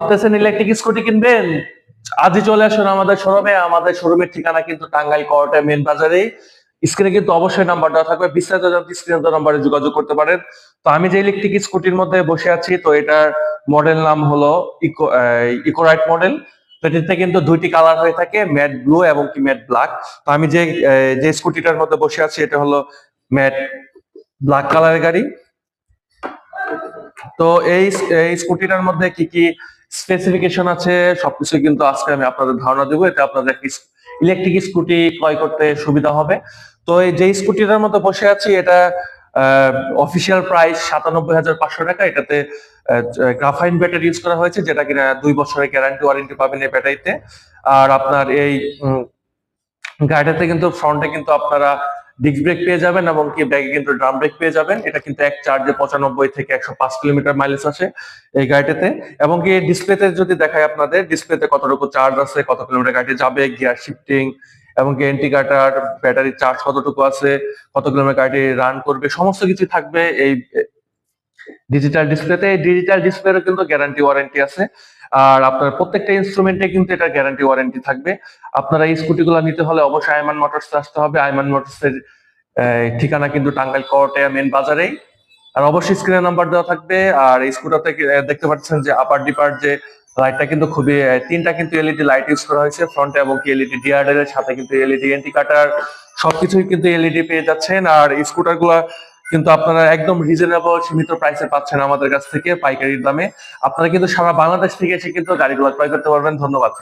ভাবতেছেন electric scooty কিনবেন, আজই চলে আসুন আমাদের শোরুমে। আমাদের শোরুমের ঠিকানা কিন্তু টাঙ্গাইল কোয়ার্টার মেন বাজারে। স্ক্রিনে কিন্তু অবশ্যই নাম্বার দেওয়া থাকবে, বিস্তারিত জানতে স্ক্রিনে নাম্বারে যোগাযোগ করতে পারেন। তো আমি যে ইলেকট্রিক স্কুটির মধ্যে বসে আছি, তো এটার মডেল নাম হলো ইকোরাইট মডেল। তো এটাতে কিন্তু দুইটি কালার হয়ে থাকে, ম্যাট ব্লু এবং কি ম্যাট ব্ল্যাক। তো আমি যে স্কুটিটার মধ্যে বসে আছি এটা হলো ম্যাট ব্ল্যাক কালারের গাড়ি। তো এই স্কুটিটার মধ্যে কি কি স্পেসিফিকেশন আছে সবকিছু কিন্তু আজকে আমি আপনাদের ধারণা দেবো, এতে আপনাদের ইলেকট্রিক স্কুটি ক্রয় করতে সুবিধা হবে। তো এই যে স্কুটিটার মধ্যে বসে আছি এটা অফিসিয়াল প্রাইস 97,500 টাকা। এটাতে গ্রাফাইন ব্যাটারি ইউজ করা হয়েছে, যেটা কিনা 2 বছরের গ্যারান্টি ওয়ারেন্টি পাবেন এই ব্যাটারিতে। আর আপনার এই গাড়িটাতে কিন্তু ফ্রন্টে কিন্তু আপনারা ডিস্ক ব্রেক পেয়ে যাবেন এবং কি ব্যাগে কিন্তু ড্রাম ব্রেক পেয়ে যাবেন। এটা কিন্তু এক চার্জে 95 থেকে 105 কিলোমিটার মাইলেজ আসে এই গাড়িটাতে। এবং কি ডিসপ্লেতে যদি দেখায় আপনাদের, ডিসপ্লেতে কতটুকু চার্জ আছে, কত কিলোমিটার গাড়িতে যাবে, গিয়ার শিফটিং এবং কি ইন্ডিকেটর, ব্যাটারি চার্জ কতটুকু আছে, কত কিলোমিটার গাড়ি রান করবে, সমস্ত কিছু থাকবে এই ডিজিটাল ডিসপ্লেতে। এই ডিজিটাল ডিসপ্লেরও কিন্তু গ্যারান্টি ওয়ারেন্টি আছে। আর আপনার প্রত্যেকটা ইনস্ট্রুমেন্টে কিন্তু এটা গ্যারান্টি ওয়ারেন্টি থাকবে। আপনারা এই স্কুটিগুলো নিতে হলে অবশ্যই আইমান মোটরস আসতে হবে। আইমান মোটরসের ঠিকানা কিন্তু টাঙ্গাইল কোয়ার্টার মেন বাজারেই। আর অবশ্যই স্ক্রিনে নাম্বার দেওয়া থাকবে। আর এই স্কুটারতে দেখতে পাচ্ছেন যে আপার ডিপার যে লাইটটা কিন্তু খুবই, তিনটা কিন্তু এলইডি লাইট ইউজ করা হয়েছে ফ্রন্টে এবং কি এলইডি ডিআরএল এর সাথে কিন্তু এলইডি ইন্ডিকেটর, সবকিছুই কিন্তু এলইডি পেয়ে যাচ্ছেন। আর এই স্কুটার গুলা কিন্তু আপনারা একদম রিজনেবল সীমিত প্রাইসে পাচ্ছেন আমাদের কাছ থেকে পাইকারি দামে। আপনারা কিন্তু সারা বাংলাদেশ থেকে এসে কিন্তু গাড়িগুলো ক্রয় করতে পারবেন। ধন্যবাদ।